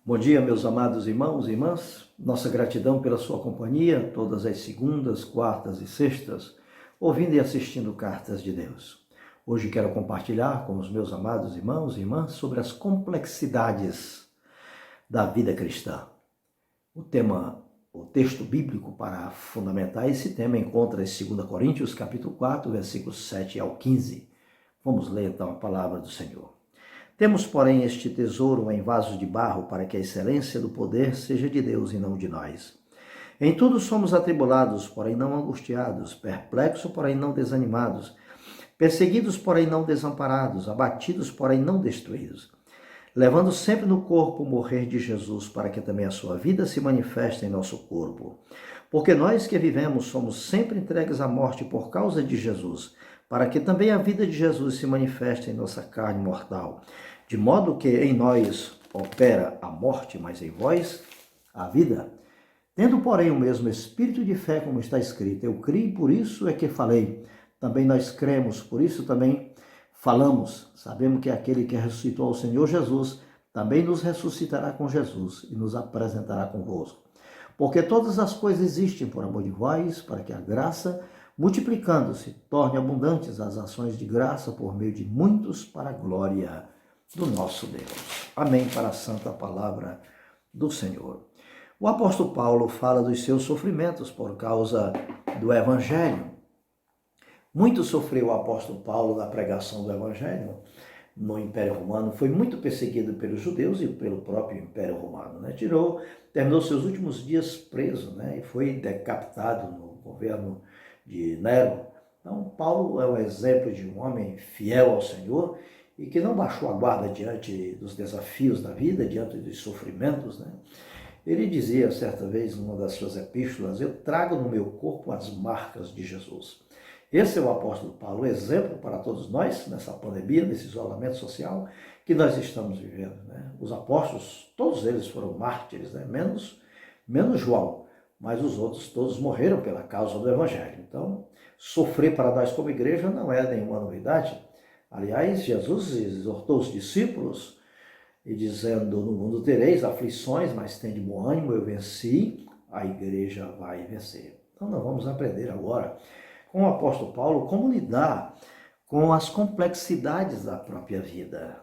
Bom dia, meus amados irmãos e irmãs. Nossa gratidão pela sua companhia, todas as segundas, quartas e sextas, ouvindo e assistindo Cartas de Deus. Hoje quero compartilhar com os meus amados irmãos e irmãs sobre as complexidades da vida cristã. O texto bíblico para fundamentar esse tema encontra em 2 Coríntios, capítulo 4, versículos 7 ao 15. Vamos ler então a palavra do Senhor. Temos, porém, este tesouro em vasos de barro, para que a excelência do poder seja de Deus e não de nós. Em tudo somos atribulados, porém não angustiados, perplexos, porém não desanimados, perseguidos, porém não desamparados, abatidos, porém não destruídos, levando sempre no corpo o morrer de Jesus, para que também a sua vida se manifeste em nosso corpo. Porque nós que vivemos somos sempre entregues à morte por causa de Jesus, para que também a vida de Jesus se manifeste em nossa carne mortal. De modo que em nós opera a morte, mas em vós a vida. Tendo, porém, o mesmo espírito de fé, como está escrito, eu criei, por isso é que falei. Também nós cremos, por isso também falamos. Sabemos que aquele que ressuscitou o Senhor Jesus também nos ressuscitará com Jesus e nos apresentará convosco. Porque todas as coisas existem por amor de vós, para que a graça, multiplicando-se, torne abundantes as ações de graça por meio de muitos para a glória do nosso Deus. Amém, para a santa palavra do Senhor. O apóstolo Paulo fala dos seus sofrimentos por causa do Evangelho. Muito sofreu o apóstolo Paulo na pregação do Evangelho no Império Romano, foi muito perseguido pelos judeus e pelo próprio Império Romano, né? Terminou seus últimos dias preso, né? E foi decapitado no governo de Nero. Então, Paulo é um exemplo de um homem fiel ao Senhor e que não baixou a guarda diante dos desafios da vida, diante dos sofrimentos, né? Ele dizia certa vez, numa das suas epístolas, eu trago no meu corpo as marcas de Jesus. Esse é o apóstolo Paulo, exemplo para todos nós, nessa pandemia, nesse isolamento social que nós estamos vivendo, né? Os apóstolos, todos eles foram mártires, né? Menos João, mas os outros todos morreram pela causa do Evangelho. Então, sofrer para nós como igreja não é nenhuma novidade. Aliás, Jesus exortou os discípulos e dizendo, no mundo tereis aflições, mas tende bom ânimo, eu venci, a igreja vai vencer. Então, nós vamos aprender agora com o apóstolo Paulo como lidar com as complexidades da própria vida.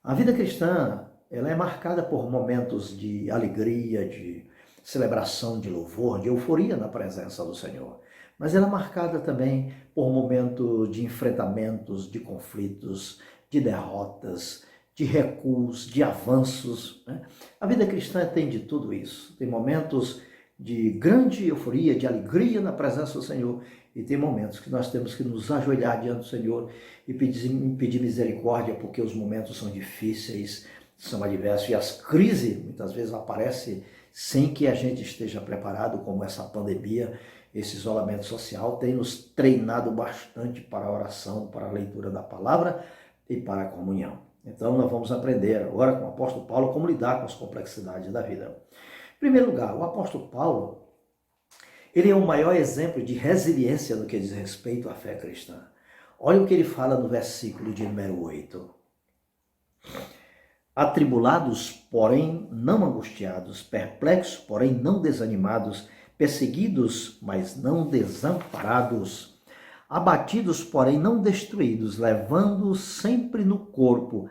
A vida cristã, ela é marcada por momentos de alegria, de celebração, de louvor, de euforia na presença do Senhor. Mas ela é marcada também por momentos de enfrentamentos, de conflitos, de derrotas, de recuos, de avanços, né? A vida cristã tem de tudo isso. Tem momentos de grande euforia, de alegria na presença do Senhor, e tem momentos que nós temos que nos ajoelhar diante do Senhor e pedir misericórdia, porque os momentos são difíceis, são adversos, e as crises muitas vezes aparecem sem que a gente esteja preparado, como essa pandemia, esse isolamento social tem nos treinado bastante para a oração, para a leitura da palavra e para a comunhão. Então nós vamos aprender agora com o apóstolo Paulo como lidar com as complexidades da vida. Em primeiro lugar, o apóstolo Paulo, ele é o maior exemplo de resiliência no que diz respeito à fé cristã. Olha o que ele fala no versículo de número 8. Atribulados, porém não angustiados, perplexos, porém não desanimados, perseguidos, mas não desamparados, abatidos, porém não destruídos, levando sempre no corpo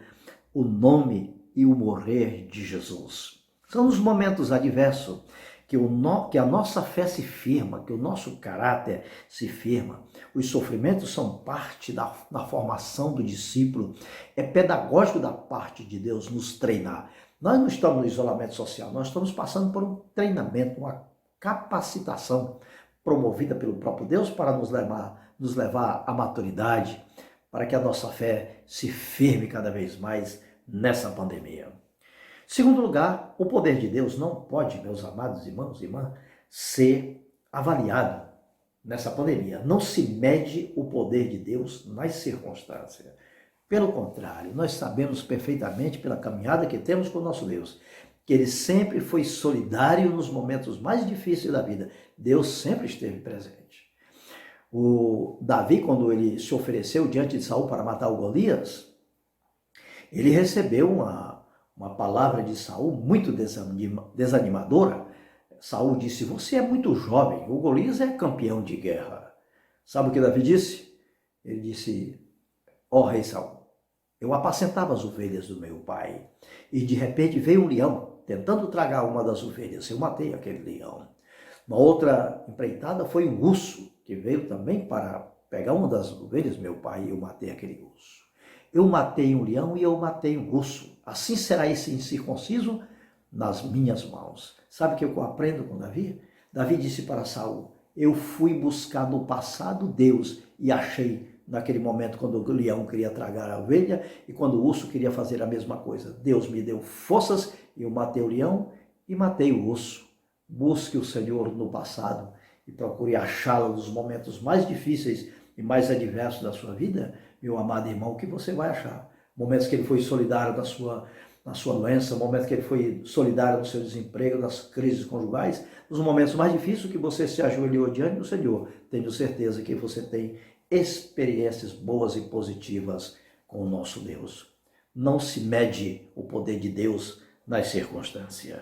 o nome e o morrer de Jesus. São os momentos adversos que a nossa fé se firma, que o nosso caráter se firma. Os sofrimentos são parte da formação do discípulo. É pedagógico da parte de Deus nos treinar. Nós não estamos no isolamento social, nós estamos passando por um treinamento, uma capacitação promovida pelo próprio Deus para nos levar à maturidade, para que a nossa fé se firme cada vez mais nessa pandemia. Segundo lugar, o poder de Deus não pode, meus amados irmãos e irmãs, ser avaliado nessa pandemia. Não se mede o poder de Deus nas circunstâncias. Pelo contrário, nós sabemos perfeitamente pela caminhada que temos com o nosso Deus, que Ele sempre foi solidário nos momentos mais difíceis da vida. Deus sempre esteve presente. O Davi, quando ele se ofereceu diante de Saul para matar o Golias, ele recebeu uma palavra de Saul muito desanimadora. Saul disse: você é muito jovem, o Golias é campeão de guerra. Sabe o que Davi disse? Ele disse: ó rei Saul, eu apacentava as ovelhas do meu pai e de repente veio um leão tentando tragar uma das ovelhas. Eu matei aquele leão. Uma outra empreitada foi um urso que veio também para pegar uma das ovelhas do meu pai e eu matei aquele urso. Eu matei um leão e eu matei um urso. Assim será esse incircunciso nas minhas mãos. Sabe o que eu aprendo com Davi? Davi disse para Saul: eu fui buscar no passado Deus e achei naquele momento quando o leão queria tragar a ovelha e quando o urso queria fazer a mesma coisa. Deus me deu forças e eu matei o leão e matei o urso. Busque o Senhor no passado e procure achá-lo nos momentos mais difíceis e mais adversos da sua vida, meu amado irmão, que você vai achar. Momentos que ele foi solidário na sua doença, momentos que ele foi solidário no seu desemprego, nas crises conjugais, nos momentos mais difíceis que você se ajoelhou diante do Senhor. Tenho certeza que você tem experiências boas e positivas com o nosso Deus. Não se mede o poder de Deus nas circunstâncias.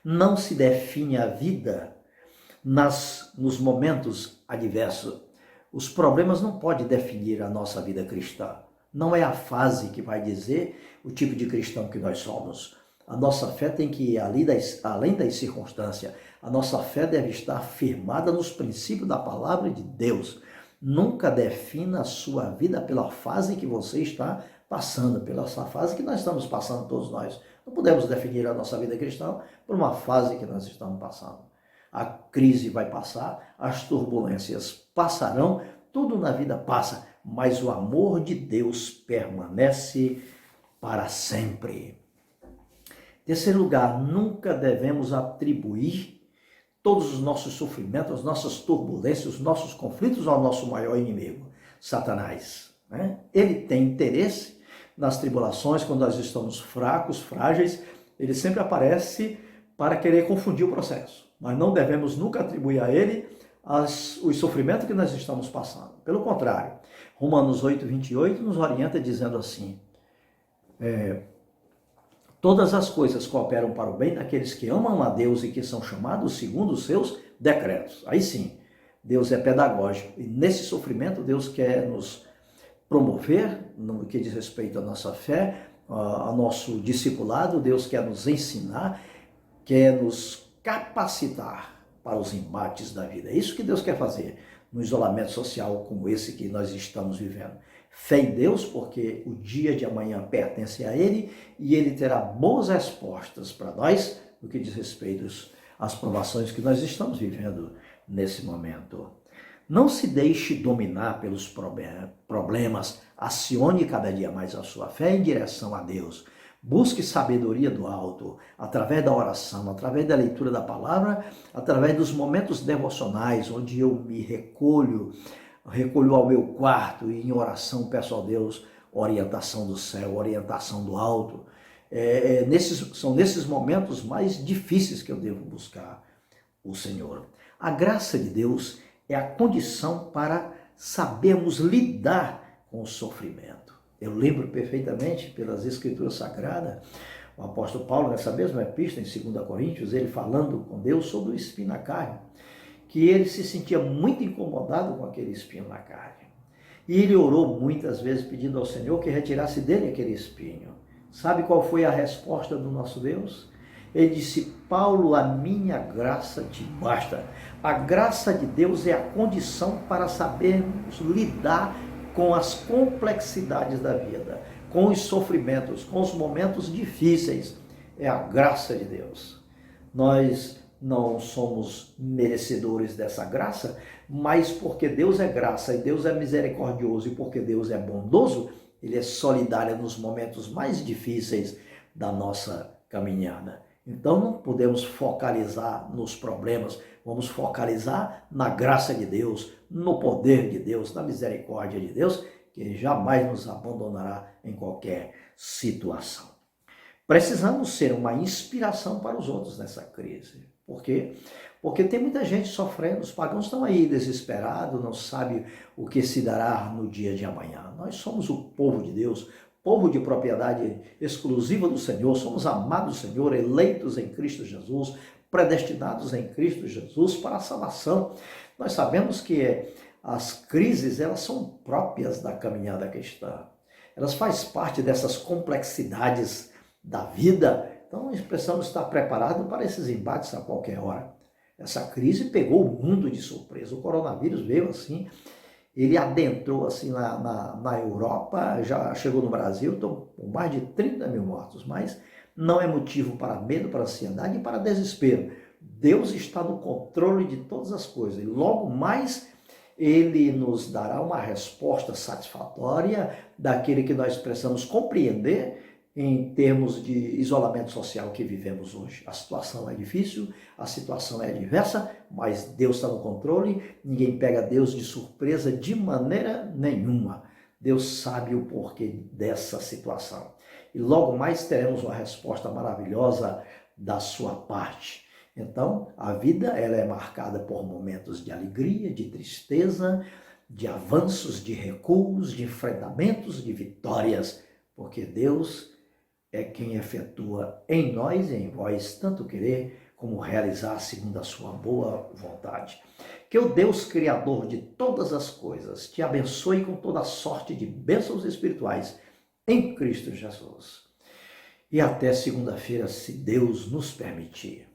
Não se define a vida nos momentos adversos. Os problemas não podem definir a nossa vida cristã. Não é a fase que vai dizer o tipo de cristão que nós somos. A nossa fé tem que ir além das circunstâncias. A nossa fé deve estar firmada nos princípios da palavra de Deus. Nunca defina a sua vida pela fase que você está passando, pela essa fase que nós estamos passando todos nós. Não podemos definir a nossa vida cristã por uma fase que nós estamos passando. A crise vai passar, as turbulências passarão, tudo na vida passa, mas o amor de Deus permanece para sempre. Terceiro lugar, nunca devemos atribuir todos os nossos sofrimentos, as nossas turbulências, os nossos conflitos ao nosso maior inimigo, Satanás. Ele tem interesse nas tribulações, quando nós estamos fracos, frágeis, ele sempre aparece para querer confundir o processo. Mas não devemos nunca atribuir a ele os sofrimentos que nós estamos passando. Pelo contrário, Romanos 8:28 nos orienta dizendo assim: todas as coisas cooperam para o bem daqueles que amam a Deus e que são chamados segundo os seus decretos. Aí sim, Deus é pedagógico. E nesse sofrimento, Deus quer nos promover, no que diz respeito à nossa fé, ao nosso discipulado. Deus quer nos ensinar, quer nos capacitar para os embates da vida. É isso que Deus quer fazer no isolamento social como esse que nós estamos vivendo. Fé em Deus, porque o dia de amanhã pertence a Ele e Ele terá boas respostas para nós no que diz respeito às provações que nós estamos vivendo nesse momento. Não se deixe dominar pelos problemas, acione cada dia mais a sua fé em direção a Deus. Busque sabedoria do alto, através da oração, através da leitura da palavra, através dos momentos devocionais, onde eu me recolho ao meu quarto e em oração peço a Deus orientação do céu, orientação do alto. São nesses momentos mais difíceis que eu devo buscar o Senhor. A graça de Deus é a condição para sabermos lidar com o sofrimento. Eu lembro perfeitamente, pelas Escrituras Sagradas, o apóstolo Paulo, nessa mesma epístola, em 2 Coríntios, ele falando com Deus sobre o espinho na carne, que ele se sentia muito incomodado com aquele espinho na carne. E ele orou muitas vezes pedindo ao Senhor que retirasse dele aquele espinho. Sabe qual foi a resposta do nosso Deus? Ele disse: Paulo, a minha graça te basta. A graça de Deus é a condição para sabermos lidar com as complexidades da vida, com os sofrimentos, com os momentos difíceis. É a graça de Deus. Nós não somos merecedores dessa graça, mas porque Deus é graça e Deus é misericordioso e porque Deus é bondoso, Ele é solidário nos momentos mais difíceis da nossa caminhada. Então não podemos focalizar nos problemas, vamos focalizar na graça de Deus, no poder de Deus, na misericórdia de Deus, que jamais nos abandonará em qualquer situação. Precisamos ser uma inspiração para os outros nessa crise. Por quê? Porque tem muita gente sofrendo, os pagãos estão aí desesperados, não sabem o que se dará no dia de amanhã. Nós somos o povo de Deus, povo de propriedade exclusiva do Senhor, somos amados do Senhor, eleitos em Cristo Jesus, predestinados em Cristo Jesus para a salvação. Nós sabemos que as crises, elas são próprias da caminhada cristã. Elas fazem parte dessas complexidades da vida. Então, nós precisamos estar preparados para esses embates a qualquer hora. Essa crise pegou o mundo de surpresa. O coronavírus veio assim, ele adentrou assim na Europa, já chegou no Brasil, estão com mais de 30 mil mortos, mas não é motivo para medo, para ansiedade e para desespero. Deus está no controle de todas as coisas e logo mais Ele nos dará uma resposta satisfatória daquele que nós precisamos compreender em termos de isolamento social que vivemos hoje. A situação é difícil, a situação é adversa, mas Deus está no controle, ninguém pega Deus de surpresa de maneira nenhuma. Deus sabe o porquê dessa situação. E logo mais teremos uma resposta maravilhosa da sua parte. Então, a vida ela é marcada por momentos de alegria, de tristeza, de avanços, de recuos, de enfrentamentos, de vitórias, porque Deus é quem efetua em nós e em vós tanto querer como realizar segundo a sua boa vontade. Que o Deus Criador de todas as coisas te abençoe com toda sorte de bênçãos espirituais em Cristo Jesus. E até segunda-feira, se Deus nos permitir.